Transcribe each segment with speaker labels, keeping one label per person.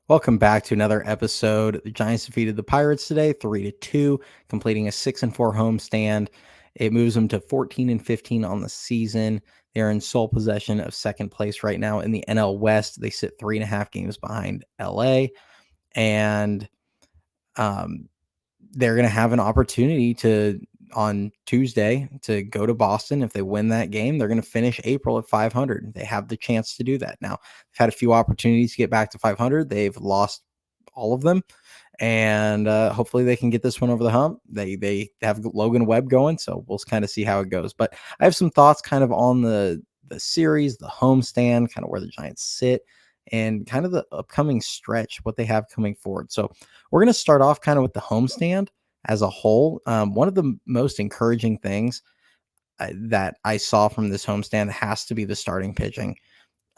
Speaker 1: Welcome back to another episode. The Giants defeated the Pirates today, 3-2, completing a 6-4 homestand. It moves them to 14-15 on the season. They're in sole possession of second place right now in the NL West. They sit 3.5 games behind LA, and um, they're going to have an opportunity to on Tuesday to go to Boston. If they win that game, they're going to finish April at 500. They have the chance to do that. Now, they've had a few opportunities to get back to 500. They've lost all of them, and hopefully they can get this one over the hump. They have Logan Webb going, so we'll kind of see how it goes. But I have some thoughts kind of on the series, the homestand, kind of where the Giants sit, and kind of the upcoming stretch, what they have coming forward. So we're going to start off kind of with the homestand as a whole. One of the most encouraging things that I saw from this homestand has to be the starting pitching.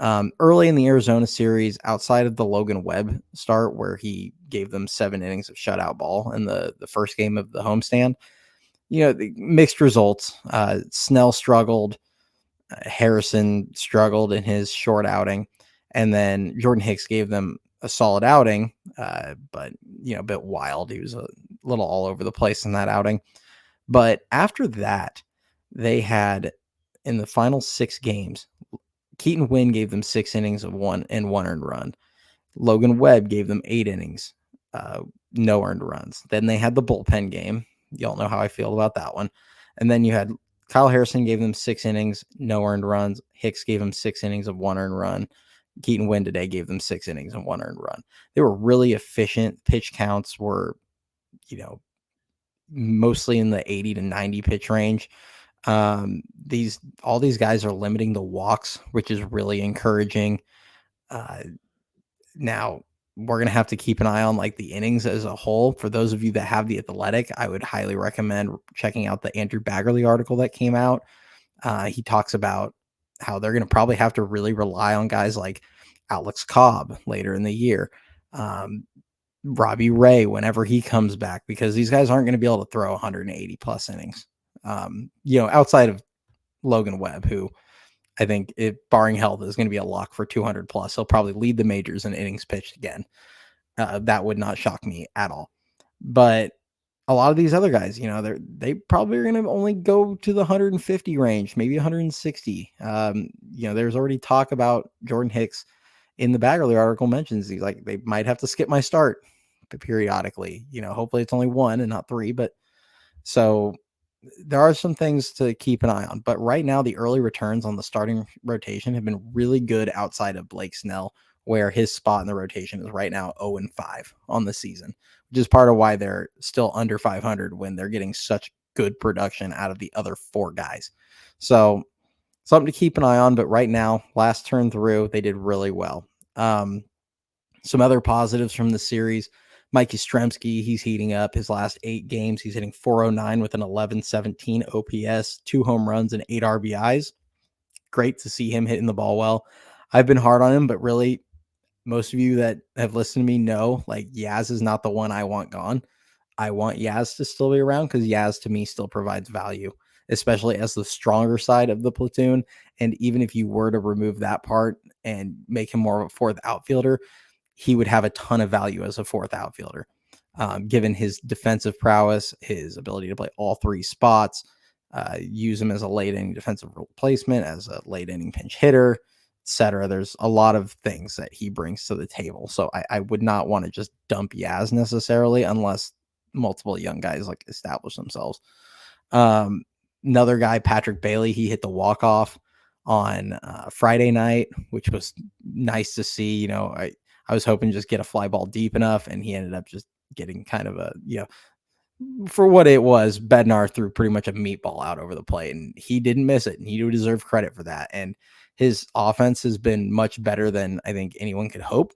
Speaker 1: Early in the Arizona series, outside of the Logan Webb start, where he gave them 7 innings of shutout ball in the first game of the homestand, the mixed results. Snell struggled. Harrison struggled in his short outing. And then Jordan Hicks gave them a solid outing, but, a bit wild. He was a little all over the place in that outing. But after that, they had in the final 6 games, Keaton Wynn gave them 6 innings of one earned run. Logan Webb gave them 8 innings, no earned runs. Then they had the bullpen game. Y'all know how I feel about that one. And then you had Kyle Harrison gave them 6 innings, no earned runs. Hicks gave them 6 innings of 1 earned run. Keaton Wynn today gave them 6 innings and 1 earned run. They were really efficient. Pitch counts were, mostly in the 80 to 90 pitch range. All these guys are limiting the walks, which is really encouraging. Now we're going to have to keep an eye on like the innings as a whole. For those of you that have the Athletic, I would highly recommend checking out the Andrew Baggerly article that came out. He talks about how they're going to probably have to really rely on guys like Alex Cobb later in the year. Robbie Ray whenever he comes back, because these guys aren't going to be able to throw 180 plus innings. Outside of Logan Webb, who I think, barring health, is going to be a lock for 200 plus. He'll probably lead the majors in innings pitched again. That would not shock me at all. But a lot of these other guys, they probably are going to only go to the 150 range, maybe 160. There's already talk about Jordan Hicks in the Baggerly article mentions he's like, they might have to skip my start periodically. Hopefully it's only 1 and not 3. But so there are some things to keep an eye on. But right now, the early returns on the starting rotation have been really good outside of Blake Snell, where his spot in the rotation is right now 0-5 on the season, which is part of why they're still under 500 when they're getting such good production out of the other 4 guys. So something to keep an eye on. But right now, last turn through, they did really well. Some other positives from the series: Mike Yastrzemski, he's heating up. His last 8 games, he's hitting 409 with an 1117 OPS, 2 home runs, and 8 RBIs. Great to see him hitting the ball well. I've been hard on him, but really, most of you that have listened to me know, like, Yaz is not the one I want gone. I want Yaz to still be around because Yaz, to me, still provides value, especially as the stronger side of the platoon. And even if you were to remove that part and make him more of a 4th outfielder, he would have a ton of value as a 4th outfielder, given his defensive prowess, his ability to play all 3 spots, use him as a late inning defensive replacement, as a late inning pinch hitter, etc. There's a lot of things that he brings to the table. So I would not want to just dump Yaz necessarily unless multiple young guys like establish themselves. Another guy, Patrick Bailey, he hit the walk-off on Friday night, which was nice to see. I was hoping just get a fly ball deep enough, and he ended up just getting kind of for what it was, Bednar threw pretty much a meatball out over the plate, and he didn't miss it, and he would deserve credit for that. And his offense has been much better than I think anyone could hope.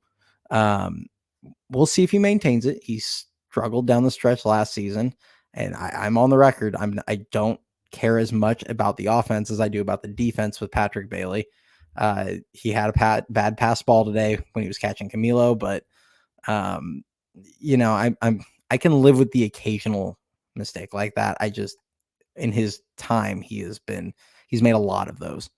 Speaker 1: We'll see if he maintains it. He struggled down the stretch last season, and I'm on the record. I don't care as much about the offense as I do about the defense with Patrick Bailey. He had a bad pass ball today when he was catching Camilo, but I can live with the occasional mistake like that. In his time, he's made a lot of those.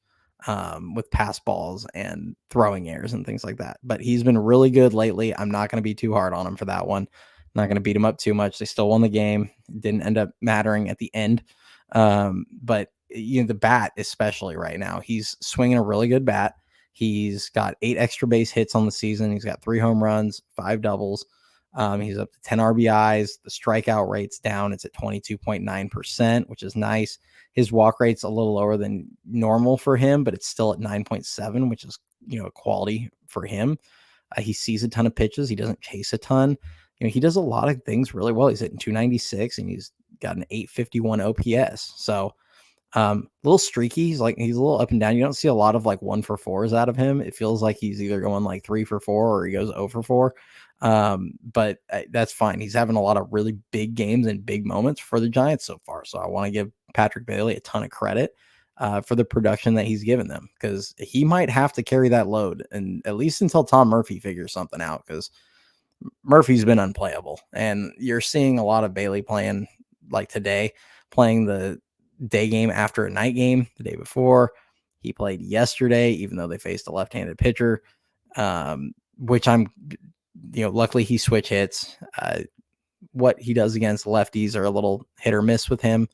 Speaker 1: with pass balls and throwing errors and things like that. But he's been really good lately. I'm not going to be too hard on him for that one. I'm not going to beat him up too much. They still won the game. It didn't end up mattering at the end. But the bat, especially right now, he's swinging a really good bat. He's got 8 extra base hits on the season. He's got 3 home runs, 5 doubles. He's up to 10 RBIs. The strikeout rate's down. It's at 22.9%, which is nice. His walk rate's a little lower than normal for him, but it's still at 9.7, which is, a quality for him. He sees a ton of pitches. He doesn't chase a ton. He does a lot of things really well. He's hitting 296 and he's got an 851 OPS. So, a little streaky. He's a little up and down. You don't see a lot of 1-for-4s out of him. It feels like he's either going 3-for-4 or he goes 0-for-4. But that's fine. He's having a lot of really big games and big moments for the Giants so far. So I want to give Patrick Bailey a ton of credit for the production that he's given them, because he might have to carry that load, and at least until Tom Murphy figures something out, because Murphy's been unplayable. And you're seeing a lot of Bailey playing today, playing the day game after a night game the day before. He played yesterday, even though they faced a left-handed pitcher, which luckily he switch hits. What he does against lefties are a little hit or miss with him.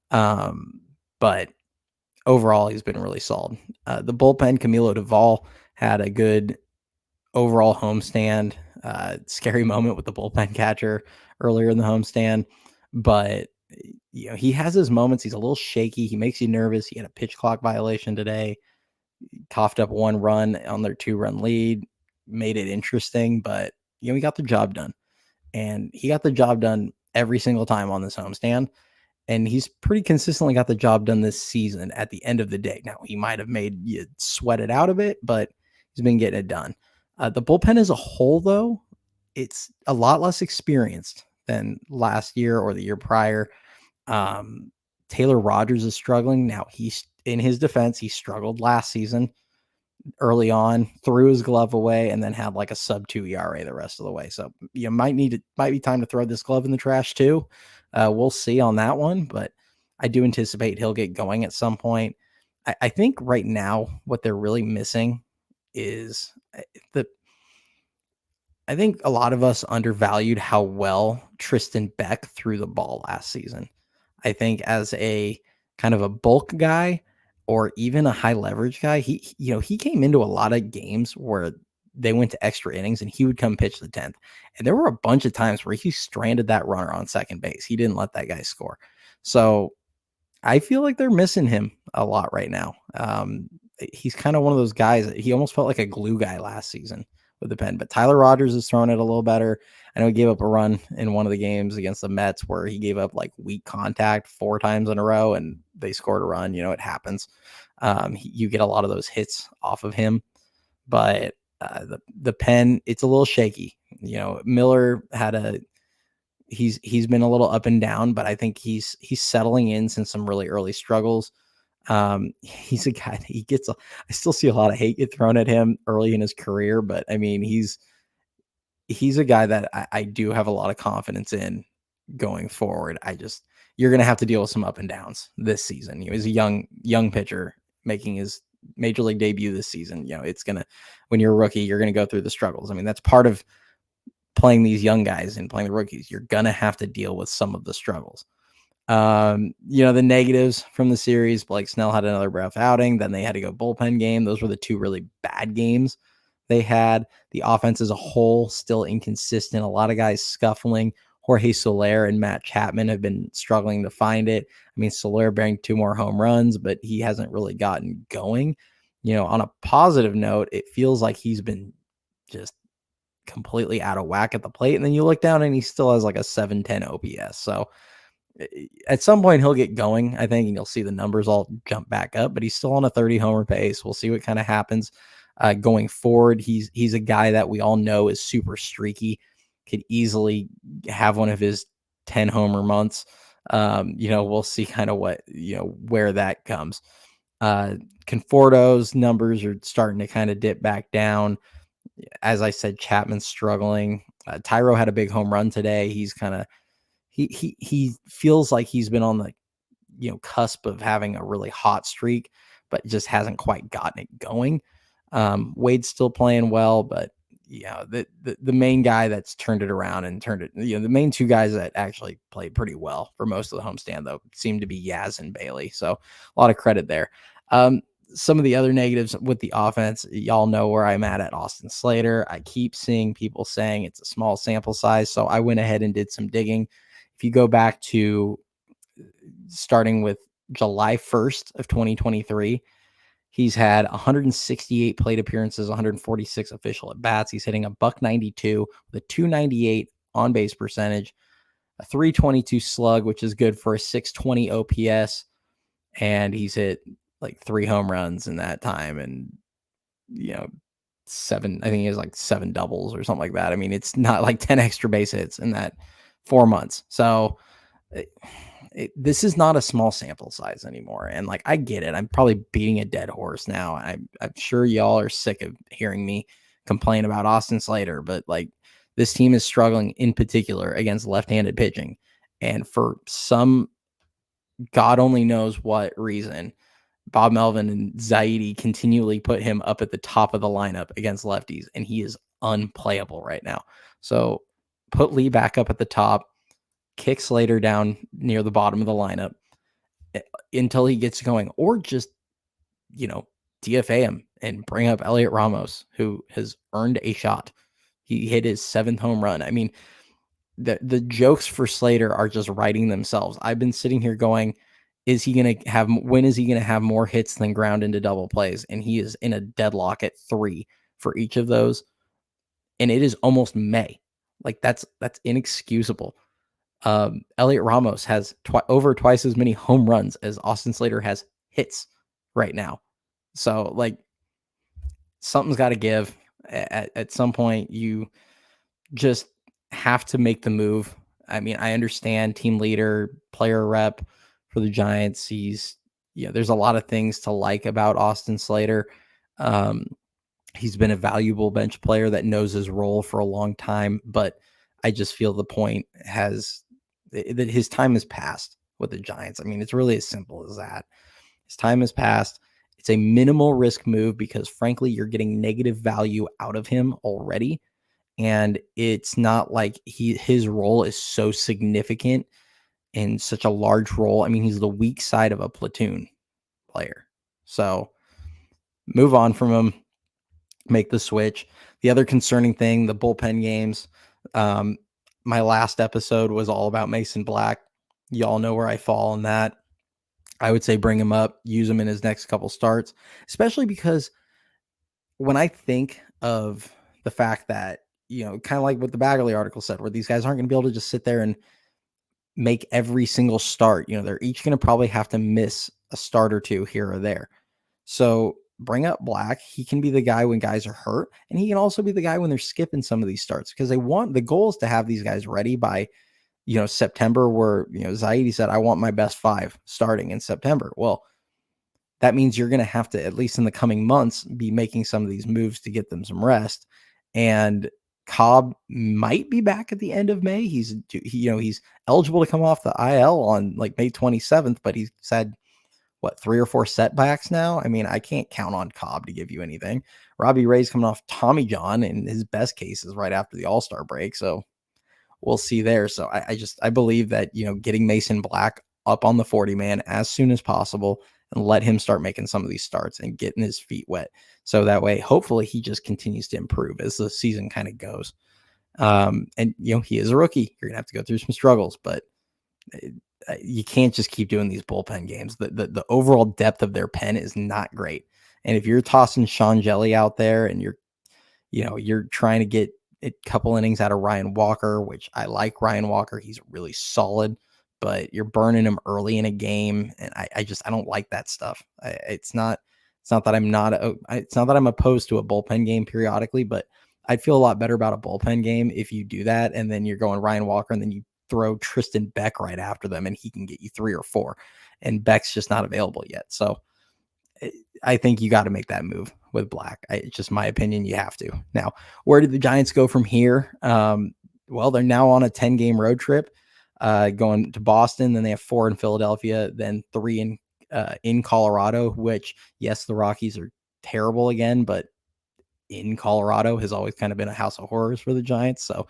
Speaker 1: But overall, he's been really solid. The bullpen, Camilo Duvall had a good overall homestand. Scary moment with the bullpen catcher earlier in the homestand, but he has his moments. He's a little shaky. He makes you nervous. He had a pitch clock violation today. Coughed up 1 run on their 2-run lead, made it interesting, but he got the job done. And he got the job done every single time on this homestand. And he's pretty consistently got the job done this season at the end of the day. Now, he might have made you sweat it out a bit, but he's been getting it done. The bullpen as a whole, though, it's a lot less experienced than last year or the year prior. Taylor Rogers is struggling. Now, he's in his defense, he struggled last season early on, threw his glove away, and then had a sub-2 ERA the rest of the way. So you might be time to throw this glove in the trash too. We'll see on that one, but I do anticipate he'll get going at some point. I think right now what they're really missing is I think a lot of us undervalued how well Tristan Beck threw the ball last season. I think as a kind of a bulk guy or even a high leverage guy, he came into a lot of games where they went to extra innings and he would come pitch the 10th. And there were a bunch of times where he stranded that runner on second base. He didn't let that guy score. So I feel like they're missing him a lot right now. He's kind of one of those guys. He almost felt like a glue guy last season with the pen, but Tyler Rogers is throwing it a little better. I know he gave up a run in one of the games against the Mets where he gave up weak contact 4 times in a row and they scored a run. It happens. You get a lot of those hits off of him, but the pen, it's a little shaky. Miller had he's been a little up and down, but I think he's settling in since some really early struggles. He's a guy that I still see a lot of hate get thrown at him early in his career, but I mean, he's a guy that I do have a lot of confidence in going forward. You're going to have to deal with some up and downs this season. He's a young pitcher making his major league debut this season. When you're a rookie, you're going to go through the struggles. I mean, that's part of playing these young guys and playing the rookies. You're going to have to deal with some of the struggles. The negatives from the series, Blake Snell had another rough outing. Then they had to go bullpen game. Those were the 2 really bad games they had. The offense as a whole, still inconsistent. A lot of guys scuffling. Jorge Soler and Matt Chapman have been struggling to find it. I mean, Soler bearing 2 more home runs, but he hasn't really gotten going. On a positive note, it feels like he's been just completely out of whack at the plate. And then you look down and he still has a 710 OPS. So at some point he'll get going, I think, and you'll see the numbers all jump back up, but he's still on a 30 homer pace. We'll see what kind of happens going forward. He's a guy that we all know is super streaky, could easily have one of his 10 homer months. We'll see kind of what, where that comes. Conforto's numbers are starting to kind of dip back down. As I said, Chapman's struggling. Tyro had a big home run today. He's kind of, he feels like he's been on the cusp of having a really hot streak, but just hasn't quite gotten it going. Wade's still playing well, but the main guy that's turned it around and turned it, the main two guys that actually played pretty well for most of the homestand though seem to be Yaz and Bailey. So a lot of credit there. Some of the other negatives with the offense, y'all know where I'm at Austin Slater. I keep seeing people saying it's a small sample size, so I went ahead and did some digging. If you go back to starting with July 1st of 2023, he's had 168 plate appearances, 146 official at bats. He's hitting a .192 with a 298 on base percentage, a 322 slug, which is good for a 620 OPS. And he's hit like 3 home runs in that time. And, 7, I think he has like 7 doubles or something like that. I mean, it's not like 10 extra base hits in that 4 months. So this is not a small sample size anymore. And like, I get it. I'm probably beating a dead horse now. I'm sure y'all are sick of hearing me complain about Austin Slater, but like this team is struggling in particular against left-handed pitching. And for some God only knows what reason, Bob Melvin and Zaidi continually put him up at the top of the lineup against lefties, and he is unplayable right now. So put Lee back up at the top, kick Slater down near the bottom of the lineup until he gets going, or just, DFA him and bring up Elliot Ramos, who has earned a shot. He hit his 7th home run. I mean, the jokes for Slater are just writing themselves. I've been sitting here going, when is he going to have more hits than ground into double plays? And he is in a deadlock at 3 for each of those. And it is almost May. Like that's inexcusable. Elliot Ramos has over twice as many home runs as Austin Slater has hits right now. So like something's got to give. At some point, you just have to make the move. I mean, I understand team leader, player rep for the Giants. There's a lot of things to like about Austin Slater. He's been a valuable bench player that knows his role for a long time, but I just feel the point that his time has passed with the Giants. I mean, it's really as simple as that. His time has passed. It's a minimal risk move because frankly, you're getting negative value out of him already. And it's not like his role is so significant in such a large role. I mean, he's the weak side of a platoon player. So move on from him, make the switch. The other concerning thing, the bullpen games. My last episode was all about Mason Black. Y'all know where I fall on that. I would say bring him up, use him in his next couple starts, especially because when I think of the fact that, kind of like what the Bagley article said, where these guys aren't going to be able to just sit there and make every single start. They're each going to probably have to miss a start or two here or there. So bring up Black. He can be the guy when guys are hurt, and he can also be the guy when they're skipping some of these starts because the goal is to have these guys ready by, September, where, Zaidi said, I want my best 5 starting in September. Well, that means you're going to have to, at least in the coming months, be making some of these moves to get them some rest. And Cobb might be back at the end of May. He's eligible to come off the IL on like May 27th, but he's had 3 or 4 setbacks now. I mean, I can't count on Cobb to give you anything. Robbie Ray's coming off Tommy John, and his best case is right after the All-Star break. So we'll see there. So I believe that, getting Mason Black up on the 40-man as soon as possible and let him start making some of these starts and getting his feet wet. So that way, hopefully he just continues to improve as the season kind of goes. And, he is a rookie. You're going to have to go through some struggles, but you can't just keep doing these bullpen games. The overall depth of their pen is not great. And if you're tossing Sean Jelly out there and you're trying to get a couple innings out of Ryan Walker, which I like Ryan Walker. He's really solid, but you're burning him early in a game. And I don't like that stuff. It's not that I'm opposed to a bullpen game periodically, but I'd feel a lot better about a bullpen game if you do that. And then you're going Ryan Walker and then you throw Tristan Beck right after them and he can get you 3 or 4, and Beck's just not available yet. So I think you got to make that move with Black. It's just my opinion. You have to. Now, where did the Giants go from here? Well, they're now on a 10-game road trip, going to Boston. Then they have 4 in Philadelphia, then 3 in in Colorado, which, yes, the Rockies are terrible again, but in Colorado has always kind of been a house of horrors for the Giants. So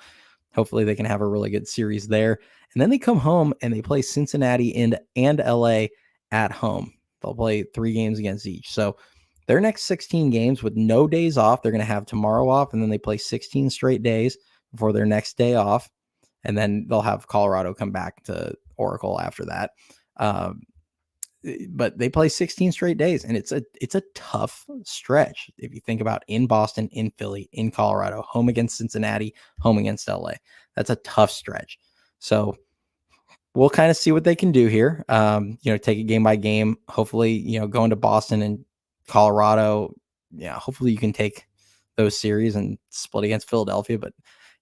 Speaker 1: hopefully they can have a really good series there. And then they come home and they play Cincinnati and LA at home. They'll play 3 games against each. So their next 16 games with no days off, they're going to have tomorrow off, and then they play 16 straight days before their next day off. And then they'll have Colorado come back to Oracle after that. Um, but they play 16 straight days, and it's a tough stretch. If you think about in Boston, in Philly, in Colorado, home against Cincinnati, home against LA, that's a tough stretch. So we'll kind of see what they can do here. Take it game by game. Hopefully, going to Boston and Colorado, hopefully you can take those series and split against Philadelphia. But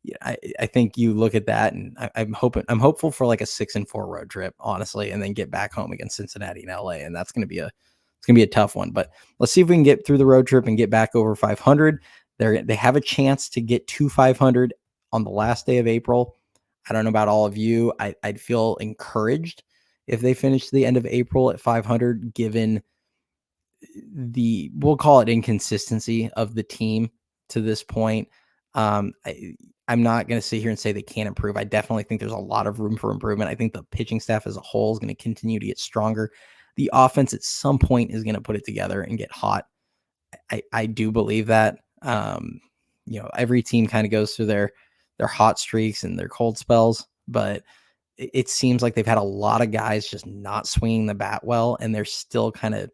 Speaker 1: yeah, I think you look at that, and I'm hopeful for like a 6-4 road trip, honestly, and then get back home against Cincinnati and LA, and that's going to be a tough one. But let's see if we can get through the road trip and get back over 500. They have a chance to get to 500 on the last day of April. I don't know about all of you. I'd feel encouraged if they finish the end of April at 500, given we'll call it inconsistency of the team to this point. I'm not going to sit here and say they can't improve. I definitely think there's a lot of room for improvement. I think the pitching staff as a whole is going to continue to get stronger. The offense at some point is going to put it together and get hot. I do believe that. Every team kind of goes through their hot streaks and their cold spells, but it seems like they've had a lot of guys just not swinging the bat well, and they're still kind of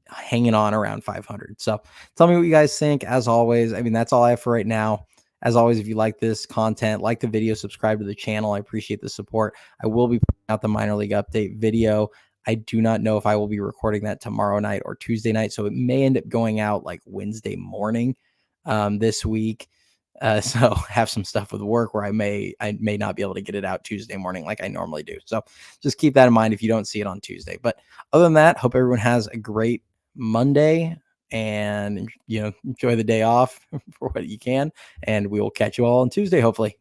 Speaker 1: hanging on around 500. So tell me what you guys think. As always, I mean, that's all I have for right now. As always, if you like this content, like the video, subscribe to the channel. I appreciate the support. I will be putting out the minor league update video. I do not know if I will be recording that tomorrow night or Tuesday night, so it may end up going out like Wednesday morning this week. So have some stuff with work where I may not be able to get it out Tuesday morning like I normally do. So just keep that in mind if you don't see it on Tuesday. But other than that, hope everyone has a great Monday, and enjoy the day off for what you can, and we will catch you all on Tuesday, hopefully.